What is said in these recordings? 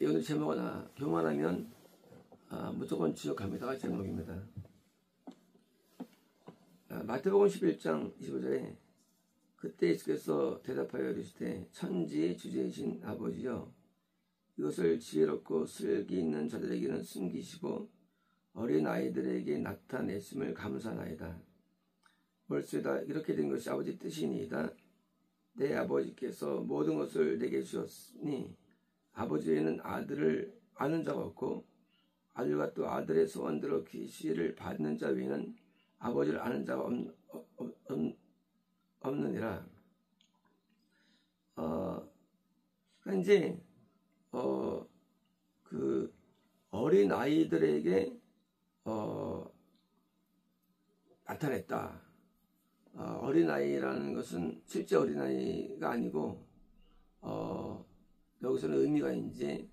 오늘 제목은 교만하면 무조건 지옥합니다가 제목입니다. 마태복음 11장 25절에 그때 예수께서 대답하여 이르시되 천지의 주제이신 아버지여 이것을 지혜롭고 슬기 있는 자들에게는 숨기시고 어린 아이들에게 나타내심을 감사하나이다. 벌써다 이렇게 된 것이 아버지 뜻이니이다. 내 아버지께서 모든 것을 내게 주셨으니 아버지 외에는 아들을 아는 자가 없고 아들과 또 아들의 소원대로 계시를 받는 자 외에는 아버지를 아는 자가 없느니라. 이제 그 어린 아이들에게 나타냈다. 어린 아이라는 것은 실제 어린 아이가 아니고 여기서는 의미가 이제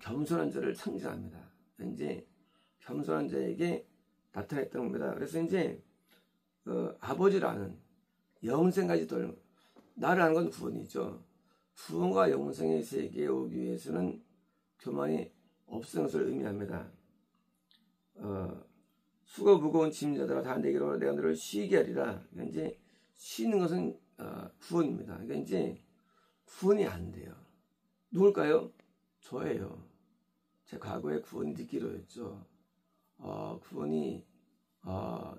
겸손한 자를 상징합니다. 이제 겸손한 자에게 나타냈던 겁니다. 그래서 이제 아버지를 아는 영생까지 돌 나를 아는 건 구원이죠. 구원과 영생의 세계에 오기 위해서는 교만이 없는 것을 의미합니다. 수고 무거운 짐자들아 다 내게로 내가 너를 쉬게 하리라. 그러니까 이제 쉬는 것은 구원입니다. 그러니까 이제 구원이 안 돼요. 누굴까요? 저예요. 제 과거에 구원이 늦기로였죠. 구원이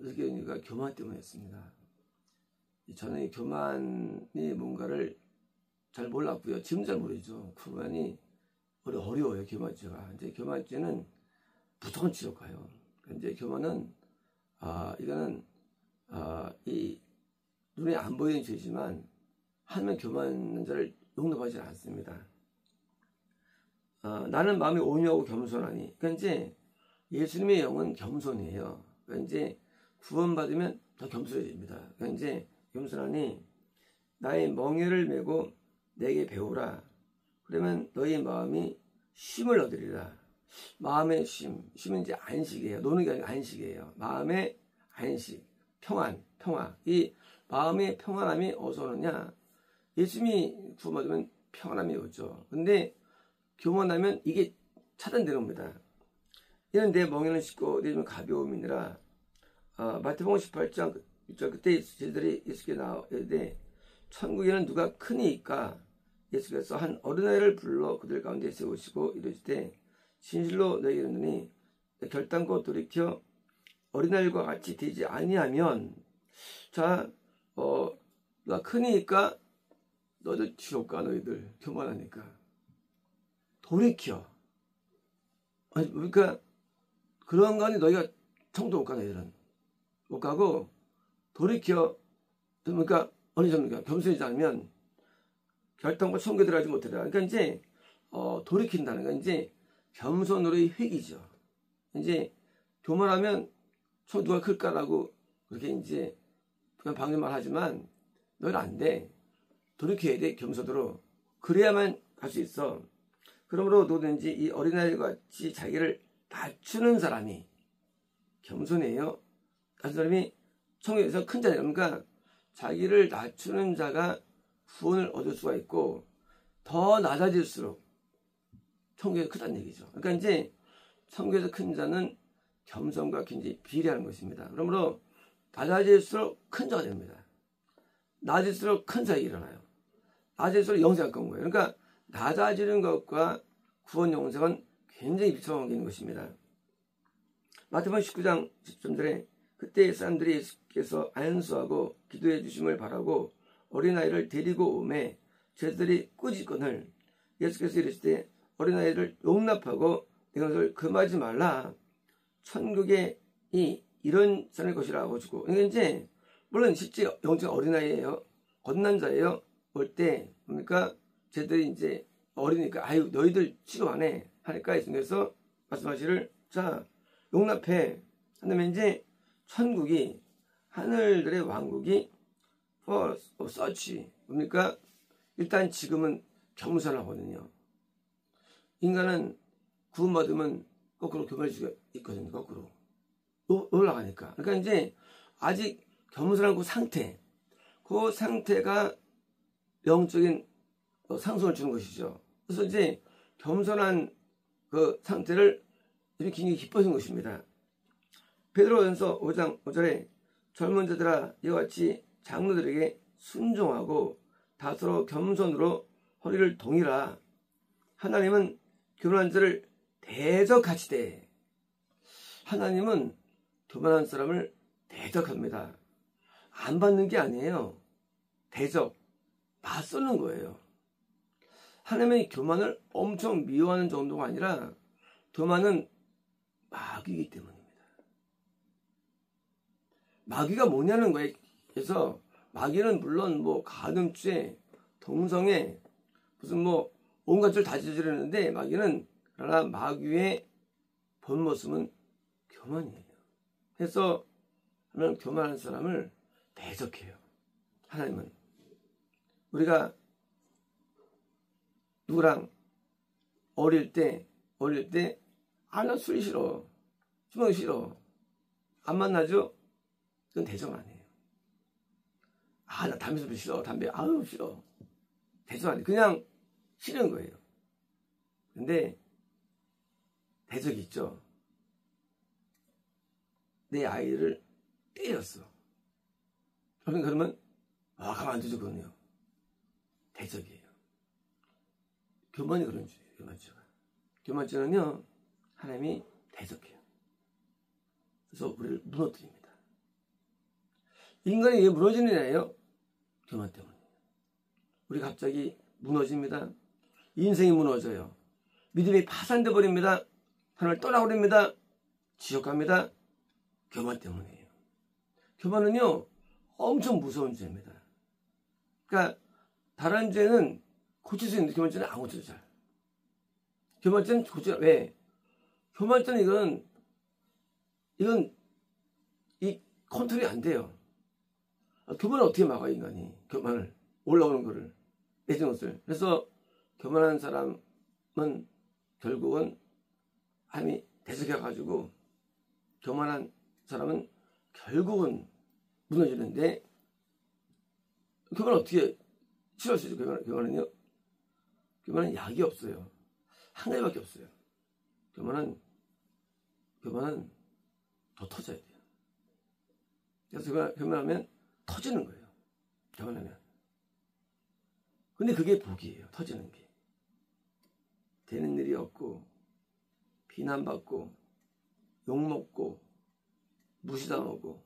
늦기로니까 교만 때문이었습니다. 저는 이 교만이 뭔가를 잘 몰랐고요. 지금 잘 모르죠. 구원이 어려워요. 교만죄가. 이제 교만죄는 무조건 지옥 가요. 이제 교만은 이거는 이 눈에 안 보이는 죄지만 하면 교만한 자를 용납하지 않습니다. 나는 마음이 온유하고 겸손하니. 그러니까 이제 예수님의 영은 겸손이에요. 그러니까 이제 구원받으면 더 겸손해집니다. 그러니까 이제 겸손하니 나의 멍에를 메고 내게 배우라. 그러면 너희 마음이 쉼을 얻으리라. 마음의 쉼은 이제 안식이에요. 노는 게 아니라 안식이에요. 마음의 안식, 평화. 이 마음의 평안함이 어디서 오느냐? 예수님이 구원받으면 평안함이 오죠. 근데 교만하면 이게 차단되는 겁니다. 이는 내 멍에는 쉽고 내 몸은 가벼움이니라. 마태복음 18장 1절 그때 제자들이 예수께 나오되 천국에는 누가 크니까 예수께서 한 어린아이를 불러 그들 가운데 세우시고 이르시되 진실로 너희에게 이르노니 결단코 돌이켜 어린아이들과 같이 되지 아니하면 누가 크니까 너희들 지옥 가. 너희들 교만하니까 돌이켜. 그러니까 그런 거 아니 너희가 천국도 못 가. 너희들은 못 가고 돌이켜. 그러니까 어느 정도가 겸손하지 않으면 결단과 천국에 들어가지 못하리라. 그러니까 이제 돌이킨다는 건 이제 겸손으로의 회귀죠. 이제 교만하면 총 누가 클까라고 그렇게 이제 그냥 방금만 하지만 너는 안 돼. 돌이켜야 돼. 겸손으로. 그래야만 갈 수 있어. 그러므로 누구든지 이 어린아이와 같이 자기를 낮추는 사람이 겸손해요. 낮추는 사람이 천국에서 큰 자예요. 그러니까 자기를 낮추는 자가 구원을 얻을 수가 있고 더 낮아질수록 천국에서 크다는 얘기죠. 그러니까 이제 천국에서 큰 자는 겸손과 굉장히 비례하는 것입니다. 그러므로 낮아질수록 큰 자가 됩니다. 낮을수록 큰 사역이 일어나요. 낮을수록 영생에 가까운 거예요. 그러니까 낮아지는 것과 구원 영생은 굉장히 밀접한 관계인 것입니다. 마태복음 19장 10절에 그때 사람들이 예수께서 안수하고 기도해 주심을 바라고 어린아이를 데리고 오매 제자들이 꾸짖거늘 예수께서 이르시되 어린아이를 용납하고 내 것을 금하지 말라. 천국에 이런 사람의 것이라고 주고. 그러니까 이제 물론 실제 영적 어린아이예요. 겉난자예요. 올 때 뭡니까? 쟤들이 이제 어리니까 아유 너희들 치료 안 해 하니까 예수님께서 말씀하시를 자 용납해 하면 이제 천국이 하늘들의 왕국이 for such 뭡니까? 일단 지금은 겸손하거든요. 인간은 구원받으면 거꾸로 교만할 수가 있거든요. 거꾸로 올라가니까. 그러니까 이제 아직 겸손한 그 상태가 영적인 상승을 주는 것이죠. 그래서 이제 겸손한 그 상태를 이렇게 굉장히 기뻐하는 것입니다. 베드로전서 5장 5절에 젊은 자들아 이와 같이 장로들에게 순종하고 다소로 겸손으로 허리를 동이라. 하나님은 교만한 자를 대적하시되. 하나님은 교만한 사람을 대적합니다. 안 받는 게 아니에요. 대적, 맞서는 거예요. 하나님의 교만을 엄청 미워하는 정도가 아니라 교만은 마귀이기 때문입니다. 마귀가 뭐냐는 거예요. 그래서 마귀는 물론 뭐 간음죄, 동성애, 무슨 뭐 온갖 줄 다 저지르는데 마귀는 그러나 마귀의 본 모습은 교만이에요. 그래서 하나님 교만한 사람을 대적해요. 하나님은 우리가 누구랑 어릴 때 아 나 술이 싫어, 술 먹기 싫어, 안 만나죠? 그건 대적 아니에요. 아 나 담배 좀 싫어, 담배 아유 싫어, 대적 아니에요. 그냥 싫은 거예요. 근데 대적이 있죠. 내 아이를 때렸어. 그러면 가만 안 두죠. 그거는요 대적이에요. 교만이 그런 줄이에요. 교만죄는요 하나님이 대적해요. 그래서 우리를 무너뜨립니다. 인간이 왜 무너지느냐예요? 교만 때문이에요. 우리 갑자기 무너집니다. 인생이 무너져요. 믿음이 파산돼 버립니다. 하나님을 떠나버립니다. 지옥 갑니다. 교만 때문이에요. 교만은요 엄청 무서운 죄입니다. 그러니까 다른 죄는 고칠 수 있는데 교만죄는 안 고쳐도 잘. 교만죄는 고쳐. 왜? 교만죄는 이건 이 컨트롤이 안 돼요. 교만을 어떻게 막아 인간이? 교만을 올라오는 거를 내지는 것을. 그래서 교만한 사람은 결국은 하나님이 대적해가지고 교만한 사람은 결국은 무너지는데 교만을 어떻게 치료할 수 있죠? 교만은요? 교만은 약이 없어요. 한 가지밖에 없어요. 교만은 더 터져야 돼요. 그래서 교만하면 터지는 거예요. 교만하면. 근데 그게 복이에요. 터지는 게. 되는 일이 없고 비난받고 욕먹고 무시당하고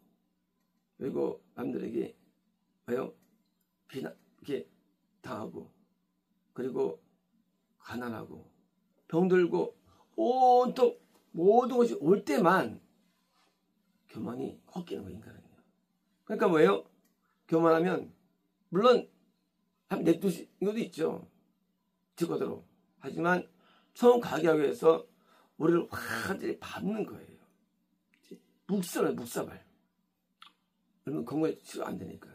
그리고 남들에게 비난 이렇게 당하고 그리고 가난하고 병들고 온통 모든 것이 올 때만 교만이 꺾이는 거예요. 인간은요. 그러니까 뭐예요? 교만하면 물론 한 냅두시 이것도 있죠. 직거대로. 하지만 처음 가게 하기 위해서 우리를 완전히 밟는 거예요. 묵사발, 묵사발. 그러면 건강에 치료 안 되니까.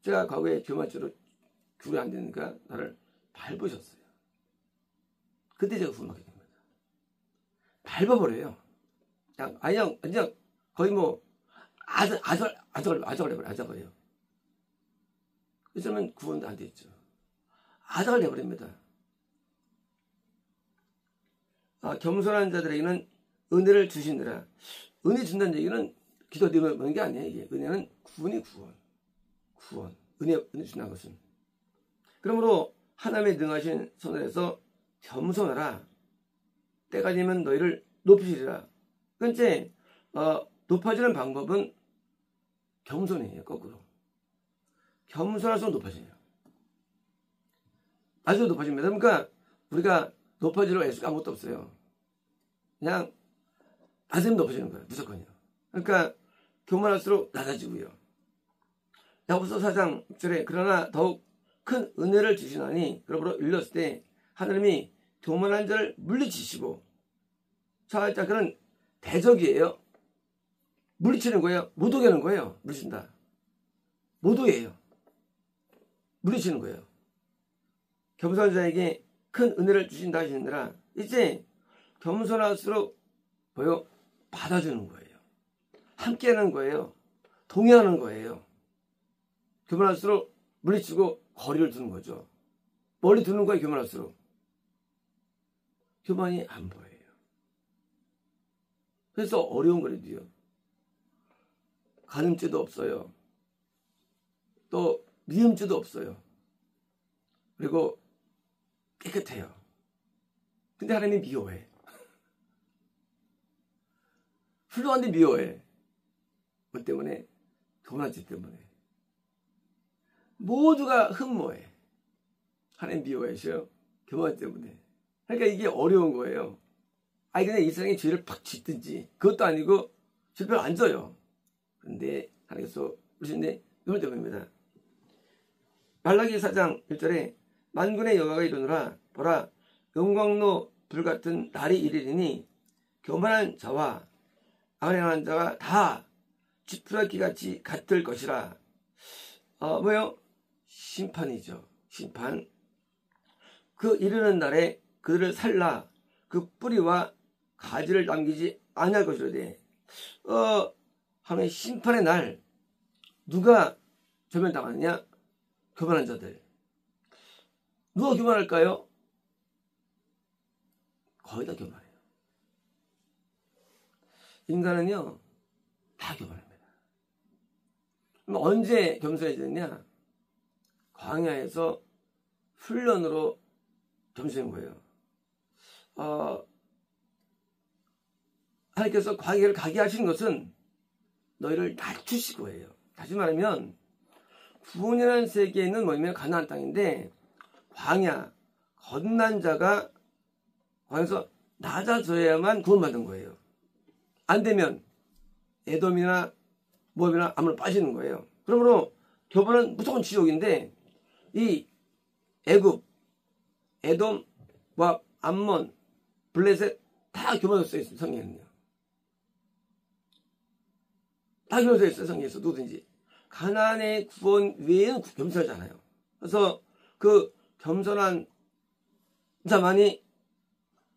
제가 과거에 교만죄로 귤이 안 되니까 나를 밟으셨어요. 그때 제가 구원받게 됩니다. 밟아버려요. 그냥 거의 뭐 아작을. 그러면 구원도 안 되죠. 아작을 내버립니다. 겸손한 자들에게는 은혜를 주시느라. 은혜 준다는 얘기는 기도 드리는 게 아니에요. 이게 은혜는 구원. 은혜 준다는 것은. 그러므로 하나님의 능하신 손에서 겸손하라. 때가 되면 너희를 높이시리라. 그런데 높아지는 방법은 겸손이에요. 거꾸로. 겸손할수록 높아져요. 아주 높아집니다. 그러니까 우리가 높아지려고 애쓰고 아무것도 없어요. 그냥 낮으면 높아지는 거예요. 무조건이요. 그러니까 교만할수록 낮아지고요. 야고보서 4장 6절에 그러나 더욱 큰 은혜를 주시나니 그러므로 읽었을 때 하나님이 교만한 자를 물리치시고 자 그런 대적이에요. 물리치는 거예요. 못 오게 하는 거예요. 물리친다. 못 오게 해요. 물리치는 거예요. 겸손한 자에게 큰 은혜를 주신다 하시느라 이제 겸손할수록 받아주는 거예요. 함께하는 거예요. 동의하는 거예요. 교만할수록 물리치고 거리를 두는 거죠. 멀리 두는 거예요. 교만할수록. 교만이 안 보여요. 그래서 어려운 거래도요. 가늠죄도 없어요. 또 미움죄도 없어요. 그리고 깨끗해요. 근데 하나님이 미워해. 훌륭한데 미워해. 뭐 때문에? 교만죄 때문에. 모두가 흠모해. 하나님 미워하셔요. 교만 때문에. 그러니까 이게 어려운 거예요. 그냥 이 세상에 죄를 팍 짓든지 그것도 아니고 죄를 안 져요. 그런데 하나님께서 그러시는데 이런 때문입니다. 말라기 4장 1절에 만군의 여호와가 이르노라 보라 영광로 불같은 날이 이르리니 교만한 자와 악행한 자가 다 지푸라기 같이 같을 것이라. 뭐요? 심판이죠. 심판. 그 이르는 날에 그들을 살라 그 뿌리와 가지를 남기지 아니할 것이로되. 하나님의 심판의 날 누가 저면당하느냐? 교만한 자들. 누가 교만할까요? 거의 다 교만해요. 인간은요 다 교만합니다. 그럼 언제 겸손해지느냐? 광야에서 훈련으로 겸손한 거예요. 하나님께서 광야를 가게 하신 것은 너희를 낮추시고 해요. 다시 말하면 구원이라는 세계에는 뭐냐면 가나안 땅인데 광야, 거듭난 자가 광야에서 낮아져야만 구원받은 거예요. 안 되면 에돔이나 모압이나 아무나 빠지는 거예요. 그러므로 교만은 무조건 지옥인데 이 애굽, 에돔, 모압, 암몬, 블레셋 다 교만으로 써있어요. 성경에는요. 다 교만으로 써있어요. 성경에서 누구든지. 가나안의 구원 외에는 겸손하지 않아요. 그래서 그 겸손한 자만이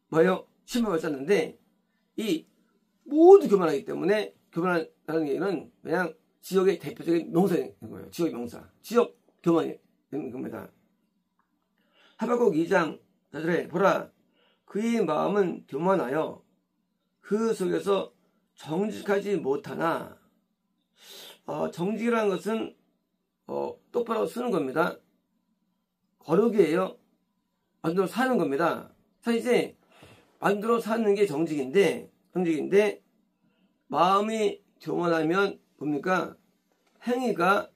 뭐예요? 심판받았는데 이 모두 교만하기 때문에 교만하는 얘기는 그냥 지역의 대표적인 명사인 거예요. 지역의 명사. 지역 교만이 되는 겁니다. 하박국 2장 4절에 보라 그의 마음은 교만하여 그 속에서 정직하지 못하나. 정직이라는 것은 똑바로 쓰는 겁니다. 거룩이에요. 만들어 사는 겁니다. 사실 이제 만들어 사는 게 정직인데 마음이 교만하면 뭡니까? 행위가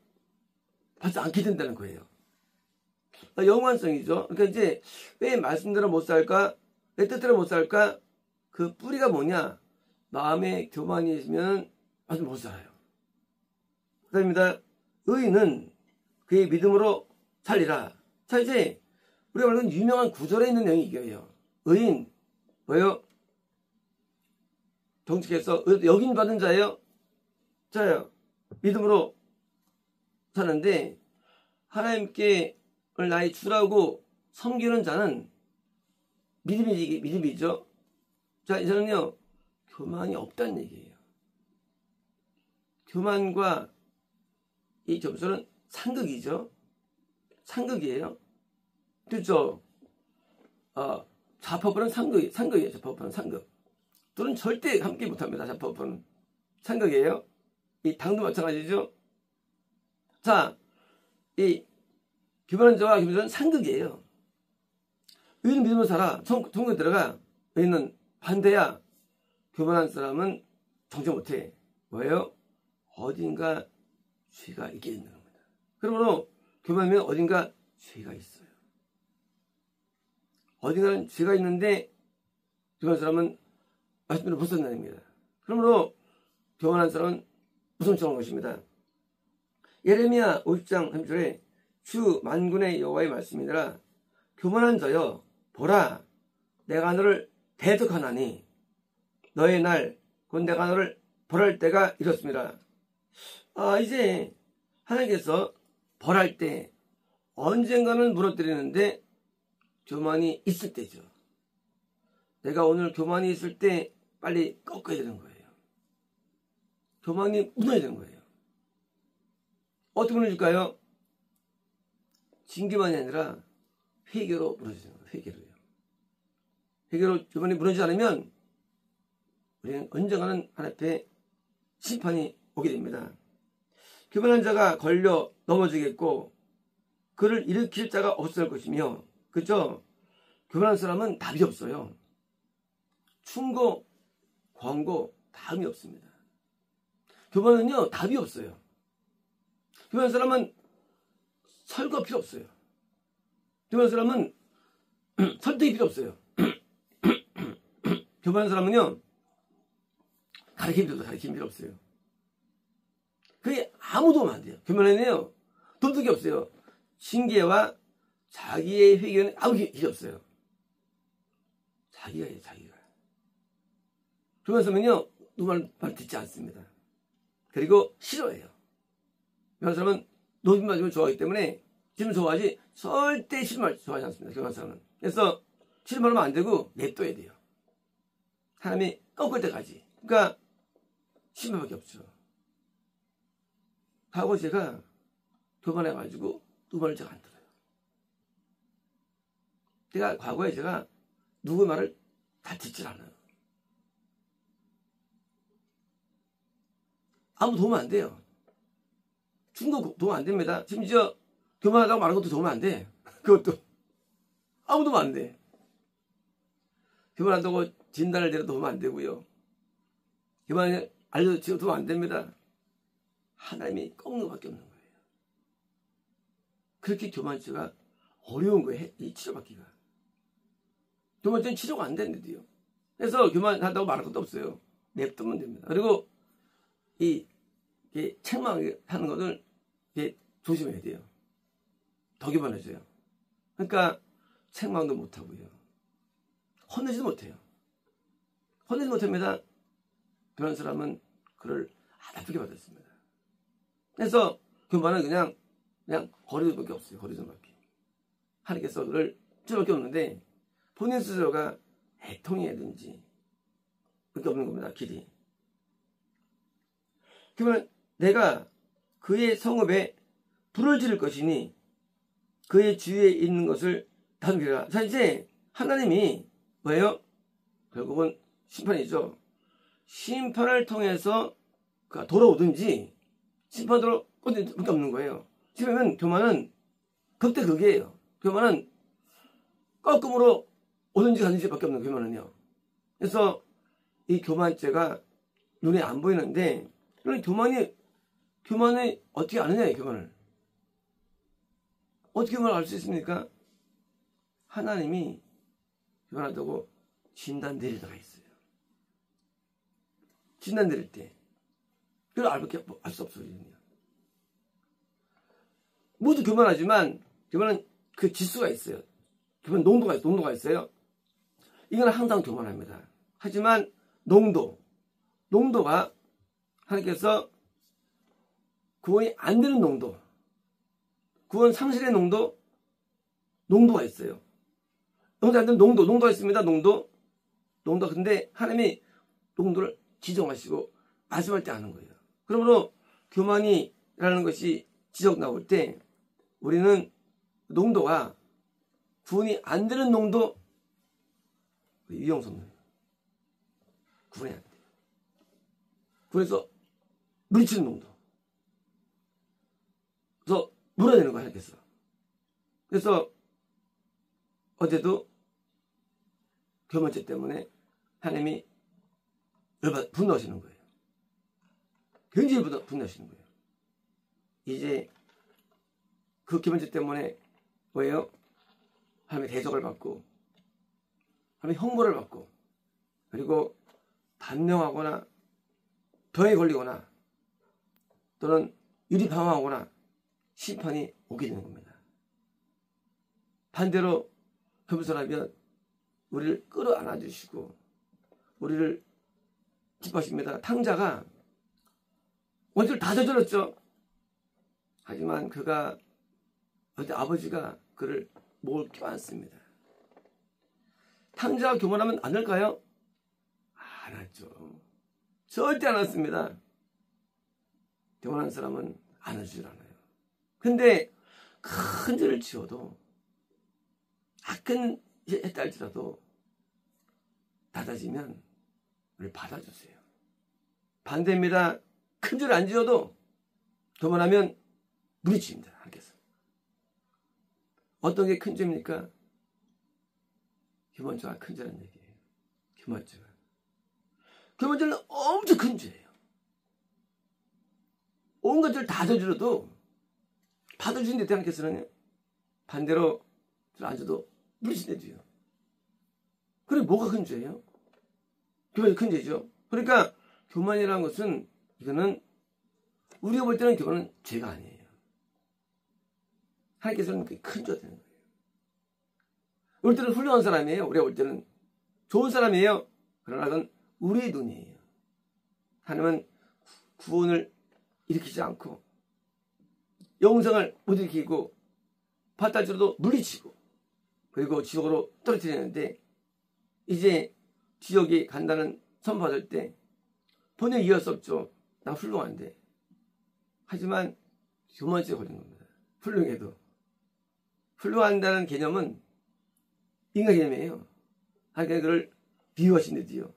받지 않게 된다는 거예요. 영관성이죠. 그러니까 이제 왜 말씀대로 못 살까? 내 뜻대로 못 살까? 그 뿌리가 뭐냐? 마음에 교만이 있으면 아주 못 살아요. 그렇습니다. 의인은 그의 믿음으로 살리라. 자, 이제 우리가 말하는 유명한 구절에 있는 내용이 이거예요. 의인, 뭐예요? 정직해서 여긴 받은 자예요. 저요. 믿음으로 사는데 하나님께 나의 주라고 섬기는 자는 믿음이죠. 자, 저는요 교만이 없다는 얘기예요. 교만과 이 겸손은 상극이죠. 상극이에요. 그렇죠. 좌파법은 상극이에요. 좌파법은 상극. 둘은 절대 함께 못합니다. 좌파법은 상극이에요. 이 당도 마찬가지죠. 자, 이 교만한 자와 겸손은 상극이에요. 의인은 믿음으로 살아. 천국에 들어가. 의인은 반대야. 교만한 사람은 정죄 못해. 뭐예요? 어딘가 죄가 있게 있는 겁니다. 그러므로 교만하면 어딘가 죄가 있어요. 어딘가는 죄가 있는데 교만한 사람은 말씀대로 벗어나냅니다. 그러므로 교만한 사람은 무성청한 것입니다. 예레미야 50장 3절에 주 만군의 여호와의 말씀이니라. 교만한 자여 보라, 내가 너를 대적하나니 너의 날 곧 내가 너를 벌할 때가 이렇습니다. 이제 하나님께서 벌할 때 언젠가는 무너뜨리는데 교만이 있을 때죠. 내가 오늘 교만이 있을 때 빨리 꺾어야 되는 거예요. 교만이 무너야 되는 거예요. 어떻게 무너질까요? 징계만이 아니라 회개로 무너지는 거예요. 회개로요. 회개로 교만이 무너지지 않으면 우리는 언젠가는 하나님 앞에 심판이 오게 됩니다. 교만한 자가 걸려 넘어지겠고 그를 일으킬 자가 없을 것이며, 그죠? 교만한 사람은 답이 없어요. 충고, 권고 답이 없습니다. 교만은요 답이 없어요. 교만한 사람은 설거 필요 없어요. 교만한 사람은 설득이 필요 없어요. 교만한 사람은요 가르침 필요 없어요. 그게 아무 도움 안 돼요. 교만은요 도둑이 없어요. 징계와 자기의 회개는 아무 길이 없어요. 자기가 해요, 자기가. 교만한 사람은요 누구 말 듣지 않습니다. 그리고 싫어해요. 교만한 사람은 높임 맞으면 좋아하기 때문에 지금 좋아하지 절대 싫은 좋아하지 않습니다. 교만한 사람은. 그래서 싫은 말하면 안 되고 냅둬야 돼요. 사람이 꺾을 때까지. 그러니까 심판밖에 없죠. 하고 제가 교만해가지고 누구 말을 제가 안 들어요. 제가 과거에 제가 누구 말을 다 듣질 않아요. 아무 도움 안 돼요. 중도 도움 안 됩니다. 심지어 교만하다고 말한 것도 도움 안 돼. 그것도 아무 도움 안 돼. 교만한다고 진단을 내려도 도움 안 되고요. 교만을 알려주고 도움 안 됩니다. 하나님이 꺾는 것밖에 없는 거예요. 그렇게 교만죄가 어려운 거예요. 이 치료받기가. 교만죄는 치료가 안 되는데도요. 그래서 교만한다고 말할 것도 없어요. 냅두면 됩니다. 그리고 이 책망하는 것을 조심해야 돼요. 더 교만해져요. 그러니까 책망도 못하고요. 혼내지도 못해요. 혼내지 못합니다. 그런 사람은 그를 나쁘게 받았습니다. 그래서 교만은 그냥 거리두기밖에 없어요. 거리두기밖에. 하나님께서 그를 줄밖에 없는데 본인 스스로가 애통이라든지 그렇게 없는 겁니다. 길이. 그러면 내가 그의 성읍에 불을 지를 것이니 그의 주위에 있는 것을 다스리라. 자, 이제 하나님이 뭐예요? 결국은 심판이죠. 심판을 통해서 그가 돌아오든지 심판으로 꺼낼 수밖에 없는 거예요. 지금 교만은 극대극이에요. 교만은 꺾음으로 오든지 가든지 밖에 없는 교만은요. 그래서 이 교만죄가 눈에 안 보이는데 교만을 어떻게 아느냐, 이 교만을. 어떻게 교만을 알 수 있습니까? 하나님이 교만하다고 진단 내릴 때가 있어요. 진단 내릴 때. 그걸 알 수 없어요. 모두 교만하지만, 교만은 그 지수가 있어요. 교만 농도가 있어요. 이건 항상 교만합니다. 하지만 농도, 농도가 하나님께서 구원이 안 되는 농도, 구원 상실의 농도가 있어요. 농도 안 되는 농도가 있습니다. 농도. 근데 하나님이 농도를 지정하시고 말씀할 때 하는 거예요. 그러므로 교만이라는 것이 지적 나올 때 우리는 농도가 구원이 안 되는 농도, 위험성이에요. 구원이 안 돼요. 그래서 물리치는 농도. 그래서 물어내는 거야, 하나님께서. 그래서 어제도 교만죄 때문에 하나님이 분노하시는 거예요. 굉장히 분노하시는 거예요. 이제 그 교만죄 때문에 뭐예요? 하나님의 대적을 받고 하나님의 형벌을 받고 그리고 단명하거나 병에 걸리거나 또는 유리방황하거나 심판이 오게 되는 겁니다. 반대로 겸손하면 우리를 끌어안아 주시고 우리를 기뻐하십니다. 탕자가 원수를 다 저질렀죠. 하지만 그가 어때 아버지가 그를 목을 껴안습니다. 탕자가 교만하면 안 할까요? 안 하죠. 절대 안 했습니다. 교만한 사람은 안 할 줄 알아요. 근데 큰 죄를 지어도 악한 했다 할지라도 닫아지면 우리를 받아주세요. 반대입니다. 큰 죄를 안 지어도 교만하면 물리칩니다. 하나님께서. 어떤 게 큰 죄입니까? 교만죄가 큰 죄라는 얘기예요. 교만죄는 엄청 큰 죄예요. 온갖 죄를 다 저질러도 받아주신데 하나님께서는 반대로 안 줘도 물리친대줘요. 그래 뭐가 큰 죄예요? 교만이 큰 죄죠. 그러니까 교만이라는 것은 이거는 우리가 볼 때는 교만은 죄가 아니에요. 하나님께서는 그게 큰 죄가 되는 거예요. 올 때는 훌륭한 사람이에요. 우리가 볼 때는 좋은 사람이에요. 그러나 그건 우리의 눈이에요. 하나님은 구원을 일으키지 않고 영생을 못 일으키고 받다주로도 물리치고 그리고 지옥으로 떨어뜨리는데 이제 지옥에 간다는 선포받을 때 본인이 이해할 수 없죠. 나 훌륭한데. 하지만 교만죄에 걸린 겁니다. 훌륭해도. 훌륭한다는 개념은 인간 개념이에요. 하나님께서 그를 비유하신 듯이요.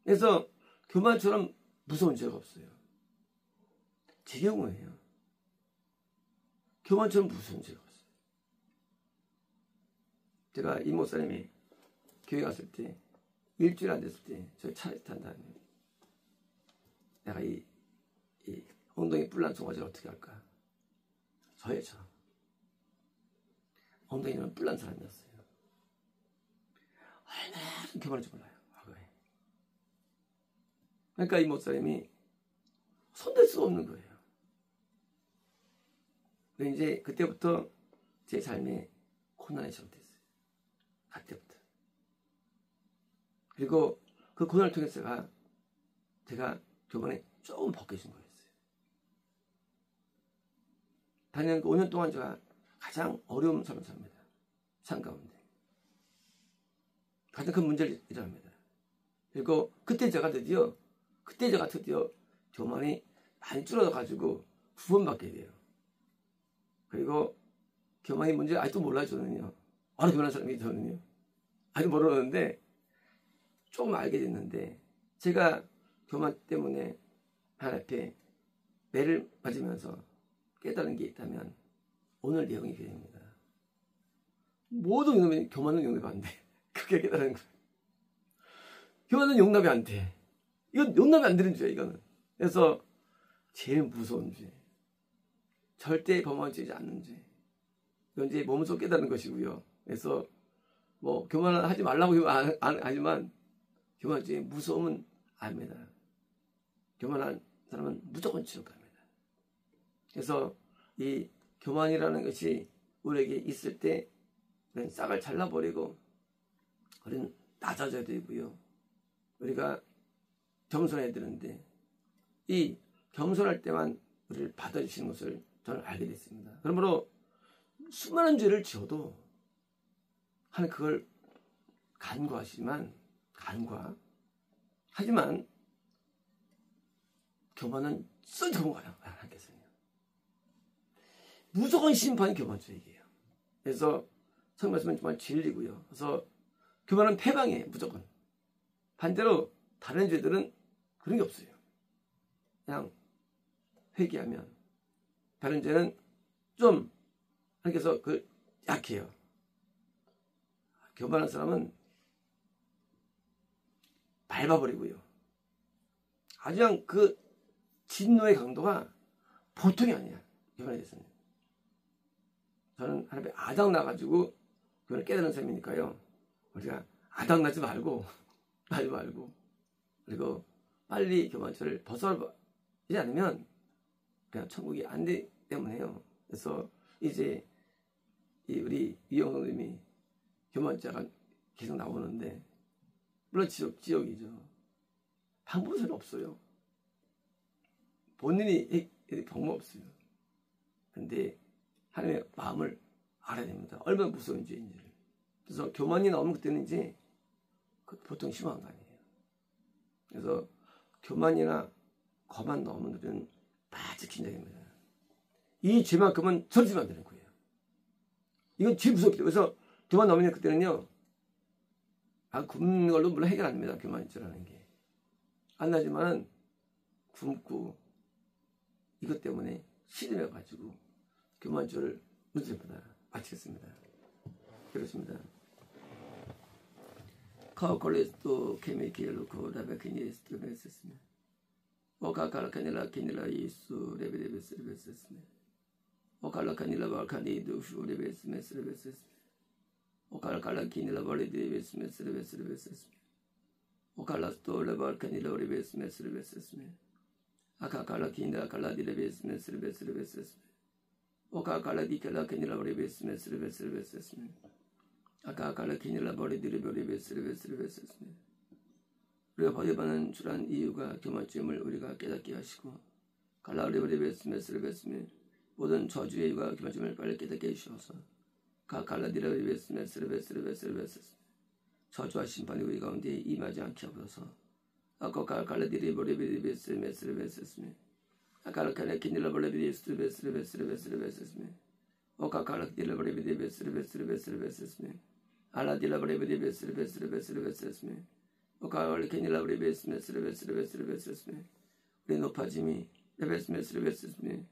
그래서 교만처럼 무서운 죄가 없어요. 제 경우에요. 교만처럼 무서운 죄가 없어요. 제가 이 목사님이 교회 갔을 때 일주일 안 됐을 때 저희 차를 탄 다음에 내가 이 엉덩이 뿔난 송아지를 어떻게 할까? 저예요. 엉덩이는 뿔난 사람이었어요. 얼마나 교만할 줄 몰라요. 과거에. 그러니까 이 목사님이 손댈 수 없는 거예요. 근데 이제 그때부터 제 삶에 고난이 시작됐어요. 그때부터. 그리고 그 고난을 통해서 제가 교만에 조금 벗겨진 거였어요. 단연 5년 동안 제가 가장 어려운 삶을 삽니다. 삶 가운데. 가장 큰 문제를 일어납니다. 그리고 그때 제가 드디어 교만이 많이 줄어가지고 구원받게 돼요. 그리고 교만이 뭔지 아직도 몰라요, 저는요. 어느 교만한 사람이 저는요. 아직 모르는데 조금 알게 됐는데 제가 교만 때문에 하나님 앞에 매를 맞으면서 깨달은 게 있다면 오늘 내용이 그입니다. 모든 이놈의 교만은 용납이 안 돼. 그게 깨달은 거예요. 교만은 용납이 안 돼. 이건 용납이 안 되는 죄야, 이거는. 그래서 제일 무서운 죄. 절대 범하지 않는 죄. 이건 이제 몸소 깨달은 것이고요. 그래서 뭐 교만을 하지 말라고 하지만 교만죄의 무서움은 압니다. 교만한 사람은 무조건 지옥 갑니다. 그래서 이 교만이라는 것이 우리에게 있을 때 우리는 싹을 잘라버리고 우리는 낮아져야 되고요. 우리가 겸손해야 되는데 이 겸손할 때만 우리를 받아주시는 것을 저는 알게 됐습니다. 그러므로 수많은 죄를 지어도 하나님 그걸 하지만 교만은 썩은 거예요. 하나님께서는 무조건 심판이 교만죄이에요. 그래서 성경 말씀은 정말 진리고요. 그래서 교만은 패방이에요. 무조건. 반대로 다른 죄들은 그런 게 없어요. 그냥 회개하면 다른 죄는 좀 하나님께서 약해요. 교만한 사람은 밟아버리고요. 아주 그냥 진노의 강도가 보통이 아니야. 교만에 대해서는. 저는 하나님의 아당 나가지고 교만을 깨달은 셈이니까요. 우리가 아당 나지 말고 그리고 빨리 교만죄를 벗어나지 않으면 그냥 천국이 안 되기 때문에요. 그래서 이제 우리 이영성님이 교만죄가 계속 나오는데 물론 지옥이죠. 방법은 전혀 없어요. 본인이 방법 없어요. 그런데 하나님의 마음을 알아야 됩니다. 얼마나 무서운 죄인지를. 그래서 교만이 나오면 그때는 이제 보통 심한 거 아니에요. 그래서 교만이나 거만 나오면 우리는 다 긴장입니다. 이 죄만큼은 저러지면 안 되는 거예요. 이건 죄 무섭기 때문에. 그래서 교만 나오면 그때는요. 굶는 걸로 물론 해결 안 됩니다. 교만죄라는 게. 안 나지만은 굶고 이것 때문에 시름해가지고 교만죄를 문제입니다. 마치겠습니다. 그렇습니다. 카오콜레스토 케미키엘로코 라베키니스트 베스스네. 오카카라카닐라 키닐라 예수 레베레베스레베스네. 오카라카닐라 발카니두슈 레베스메스레베스네. 오카라카라 키닐라 발레데베스메스레베스레베스네. 오칼라스토 레발카닐라 레베스메스레베스네. 아카카라 키닐라 칼라디레베스메스레베스레베스네. 오카카라 디켈라 키닐라 레베스메스레베스레베스네. 아카카라 키닐라 버리드리버리베스레베스레베스네. 우리가 벌받는 주란 이유가 교만죄임을 우리가 깨닫게 하시고 갈라리버리베스메스레베스네. 모든 저주의 이유가 교만죄임을 빨리 깨닫게 해주셔서 가칼라디레베스메스레베스레베스레베스네. 저주와 심판이 우리 가운데 임하지 않게 하소서. 아카칼라디레버리베스메스레베스네. 아카라카라 키닐라 버리베스레베스레베스레베스네. 오카칼라디레버리베스레베스레베스레베스네. 알라디라브레베스레베스레베스레베스네. 오카칼라케닐라브레베스메스레베스레베스레베스네. 우리 높아짐이 레베스메스레베스네.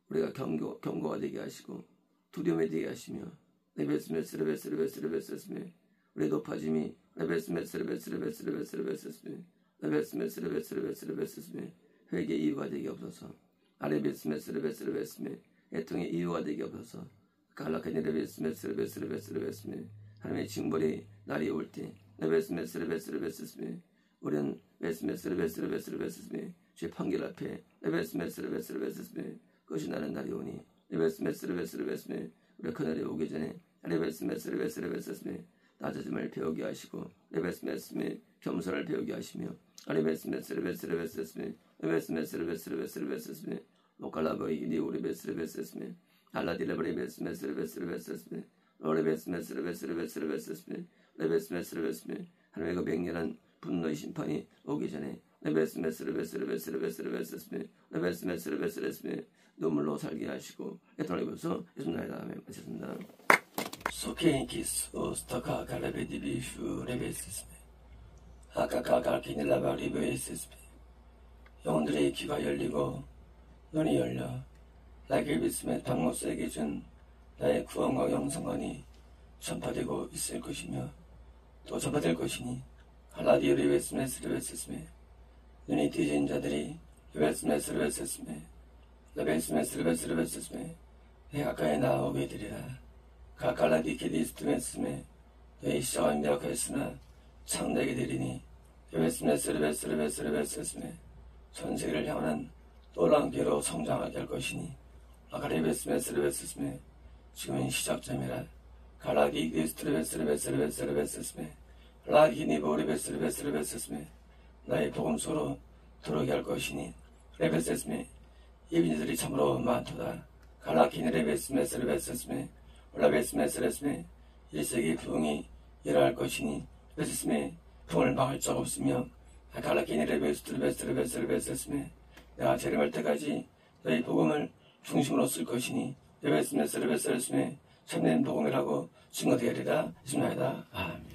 우리가 경고가 되게 하시고 두려움이 되게 하시며 레베스메스레베스레베스레베스네. 우리 높아짐이 레베스메스레베스레베스레베스네. 레베스메스레베스레베스레베스네. 회개 이유가 되게 없어서 아레베스메스레베스레베스네. 애통의 이유가 되게 없어서 칼라케닐레베스메스레베스레베스네. 하나님의 징벌의 날이 올 때 레베스메스레베스레베스네. 우리는 레베스메스레베스레베스네. 주의 판결 앞에 레베스메스레베스레베스네. 그것이 나는 날이 오니 레베스메스레베스레베스네. 우리가 그날이 오기 전에 레베스메스레베스레베스네. 낮아짐을 배우게 하시고 레베스메스메 겸손을 배우게 하시며 레베스메스레베스레베스네. 레베스메스레베스레베스네. 오칼라버이 리오레베스레베스네. 알라디레버리베스메스레베스레베스네. 레베스메스레베스레베스네. 레베스메스레베스네. 하나님의 그 맹렬한 분노의 심판이 오기 전에 레베스메스레베스레베스레베스네. 레베스메스레베스레베스네. 눈물로 살게 하시고 애통을 입어서 예수님 나의 다음에 마쳤습니다. 소케인키스 오스타카 갈레베디비슈 레베스네. 아카카카 키닐라바 리베스네. 영혼들의 귀가 열리고 눈이 열려 나에게 믿음의 박모스에게 준 나의 구원과 영성관이 전파되고 있을 것이며 또 전파될 것이니 할라디오 리베스메스레베스메. 눈이 뒤진 자들이 리베스메스레베스메. 레베스메스레베스메. 내 가까이 나오게 되리라. 가칼라디케디스트메스메. 너의 시작은 미약하였으나 창대하게 되리니 리베스메스레베스메. 전세계를 향하는 놀라운 기회로 성장하게 할 것이니 아카리베스메스레베스메. 지금은 시작점이라. 갈라디기스트레베스레베스메. 라기니보리베스레베스메. 나의 복음서로 들어오게 할 것이니 레베세스메 예비인들이 참으로 많도다. 갈라키니 레베스메 올라베스메 1세기 부흥이 일어날 것이니 레베스메 부흥을 막을 적 없으며 갈라키니 레베스메 내가 재림할 때까지 너희 복음을 중심으로 쓸 것이니 레베스메 참된 복음이라고 증거되리라 했습니다. 아멘.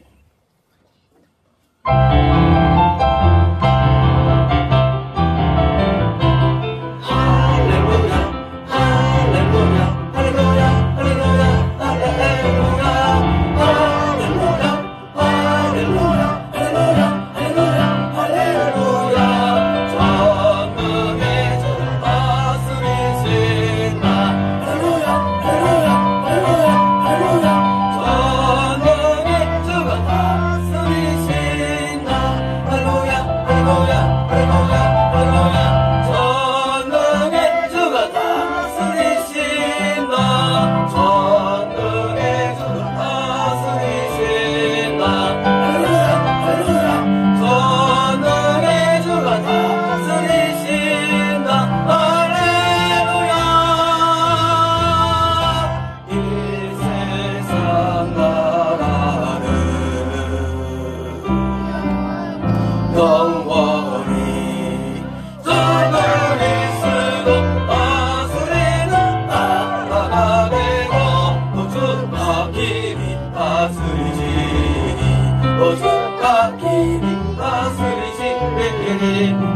영원히 저들이 쓰고 다스리는 나라가 되고 또 주가 길이 다스리시니 또 주가 길이 다스리시니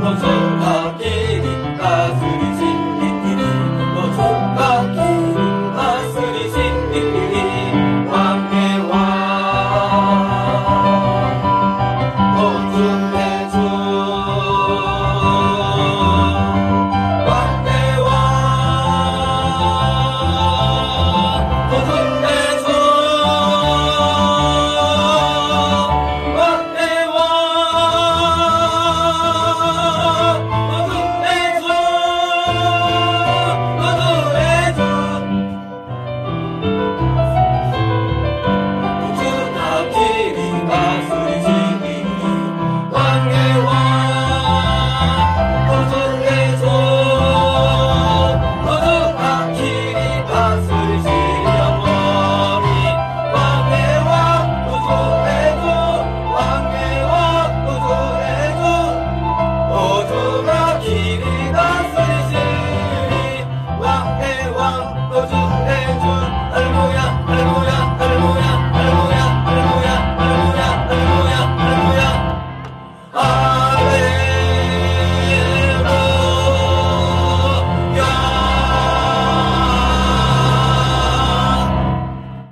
또 주가 길이 다스리시니